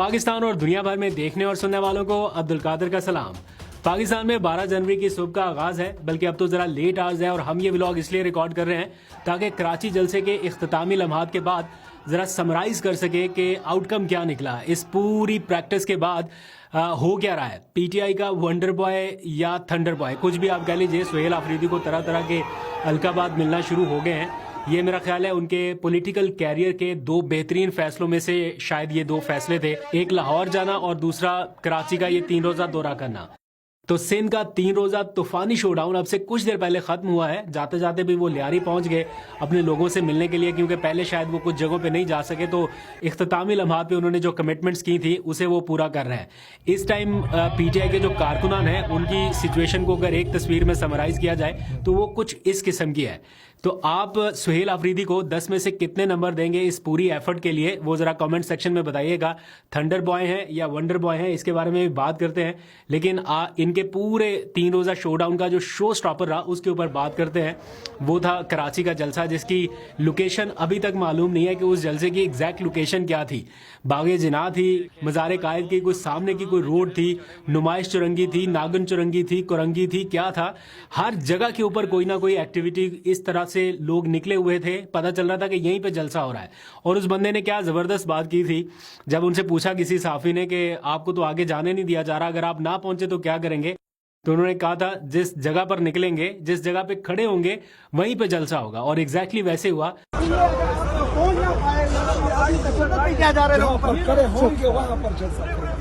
पाकिस्तान और दुनिया भर में देखने और सुनने वालों को अब्दुल कादिर का सलाम। पाकिस्तान में 12 जनवरी की सुबह का आगाज है, बल्कि अब तो जरा लेट आवर्स है और हम ये व्लॉग इसलिए रिकॉर्ड कर रहे हैं ताकि कराची जलसे के इख्तितामी लम्हात के बाद जरा समराइज कर सके कि आउटकम क्या निकला इस पूरी प्रैक्टिस के बाद। हो क्या रहा है, पीटीआई का वंडर बॉय या थंडर बॉय, कुछ भी आप कह लीजिए, सुहेल आफरीदी को तरह तरह के अलकाबात मिलना शुरू हो गए हैं। ये मेरा ख्याल है उनके पॉलिटिकल कैरियर के दो बेहतरीन फैसलों में से शायद ये दो फैसले थे, एक लाहौर जाना और दूसरा कराची का ये 3 रोजा दौरा करना। तो सिंध का 3 रोजा तूफानी शोडाउन अब से कुछ देर पहले खत्म हुआ है। जाते जाते भी वो लियारी पहुंच गए अपने लोगों से मिलने के लिए, क्योंकि पहले शायद वो कुछ जगहों पे नहीं जा सके, तो इख्तितामी लम्हात पे उन्होंने जो कमिटमेंट्स की थी उसे वो पूरा कर रहे हैं। इस टाइम पीटीआई के जो कारकुनान हैं उनकी सिचुएशन को अगर एक तस्वीर में समराइज किया जाए तो वो कुछ इस किस्म की है। तो आप सुहेल आफरीदी को 10 में से कितने नंबर देंगे इस पूरी एफर्ट के लिए, वो जरा कमेंट सेक्शन में बताइएगा। थंडर बॉय हैं या वंडर बॉय हैं, इसके बारे में भी बात करते हैं, लेकिन इनके पूरे 3 रोजा शोडाउन का जो शो स्टॉपर रहा उसके ऊपर बात करते हैं। वो था कराची का जलसा, जिसकी लोकेशन अभी तक मालूम नहीं है कि उस जलसे की एग्जैक्ट लोकेशन क्या थी। बागे जिना थी, मज़ार कायद की कोई सामने की कोई रोड थी, नुमाइश चुरंगी थी, नागन चुरंगी थी, कुरंगी थी, क्या था? हर जगह के ऊपर कोई ना कोई एक्टिविटी इस तरह से लोग निकले हुए थे। पता चल रहा था कि यहीं पे जलसा हो रहा है। और उस बंदे ने क्या जबरदस्त बात की थी, जब उनसे पूछा किसी साफी ने कि आपको तो आगे जाने नहीं दिया जा रहा, अगर आप ना पहुंचे तो क्या करेंगे, तो उन्होंने कहा था जिस जगह पर निकलेंगे, जिस जगह पे खड़े होंगे वहीं पे जलसा होगा। और एग्जैक्टली वैसे हुआ।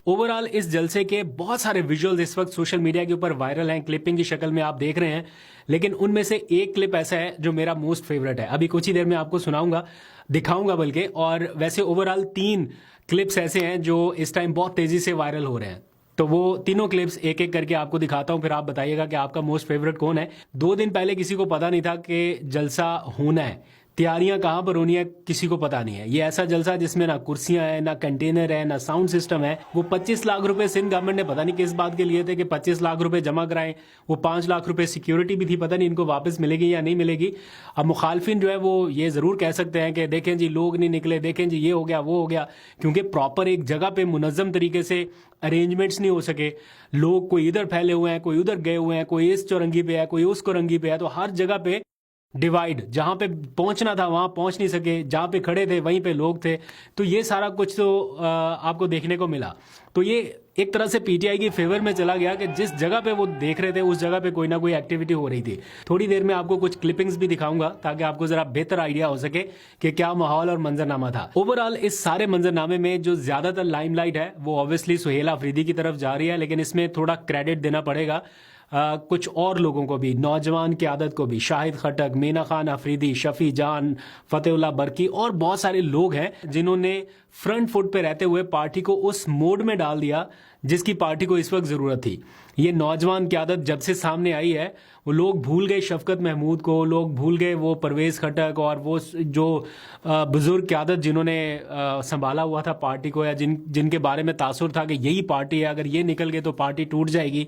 ओवरऑल इस जलसे के बहुत सारे विजुअल्स इस वक्त सोशल मीडिया के ऊपर वायरल हैं, क्लिपिंग की शक्ल में आप देख रहे हैं, लेकिन उनमें से एक क्लिप ऐसा है जो मेरा मोस्ट फेवरेट है। अभी कुछ ही देर में आपको सुनाऊंगा, दिखाऊंगा बल्कि। और वैसे ओवरऑल 3 क्लिप्स ऐसे हैं जो इस टाइम बहुत तेजी से वायरल हो रहे हैं। तो वो तीनों क्लिप्स एक एक करके आपको दिखाता हूं, फिर आप बताइएगा कि आपका मोस्ट फेवरेट कौन है। 2 दिन पहले किसी को पता नहीं था कि जलसा होना है, तैयारियां कहां पर होनी है किसी को पता नहीं है। ये ऐसा जलसा जिसमें ना कुर्सियां हैं, ना कंटेनर है, ना साउंड सिस्टम है। वो 25 लाख रुपए सिंध गवर्नमेंट ने पता नहीं किस बात के लिए थे कि 25 लाख रुपए जमा कराएं। वो 5 लाख रुपए सिक्योरिटी भी थी, पता नहीं इनको वापस मिलेगी या नहीं मिलेगी। अब मुखालफिन जो है वो ये जरूर कह सकते हैं कि देखें जी लोग नहीं निकले, देखें जी ये हो गया वो हो गया, क्योंकि प्रॉपर एक जगह पे मुनज्जम तरीके से अरेंजमेंट्स नहीं हो सके। लोग कोई इधर फैले हुए हैं, कोई उधर गए हुए हैं, कोई इस चौरंगी पे है, कोई उस चौरंगी पे है। तो हर जगह पे डिवाइड, जहां पे पहुंचना था वहां पहुंच नहीं सके, जहां पे खड़े थे वहीं पे लोग थे। तो ये सारा कुछ तो आपको देखने को मिला। तो ये एक तरह से पीटीआई की फेवर में चला गया कि जिस जगह पे वो देख रहे थे उस जगह पे कोई ना कोई एक्टिविटी हो रही थी। थोड़ी देर में आपको कुछ क्लिपिंग्स भी दिखाऊंगा ताकि आपको जरा बेहतर आइडिया हो सके कि क्या माहौल और मंजरनामा था। ओवरऑल इस सारे मंजरनामे में जो ज्यादातर लाइमलाइट है वो ऑब्वियसली सुहेल आफरीदी की तरफ जा रही है, लेकिन इसमें थोड़ा क्रेडिट देना पड़ेगा कुछ और लोगों को भी, नौजवान क़यादत को भी। शाहिद खटक, मीना खान अफरीदी, शफी जान, फतेहुल्लाह बरकी और बहुत सारे लोग हैं जिन्होंने फ्रंट फुट पे रहते हुए पार्टी को उस मोड में डाल दिया जिसकी पार्टी को इस वक्त जरूरत थी। ये नौजवान क़यादत जब से सामने आई है, वो लोग भूल गए शफकत महमूद को, लोग भूल गए वो परवेज खटक और वो जो बुजुर्ग क़यादत जिन्होंने संभाला हुआ था पार्टी को, या जिनके बारे में तासुर था कि यही पार्टी है, अगर ये निकल गए तो पार्टी टूट जाएगी।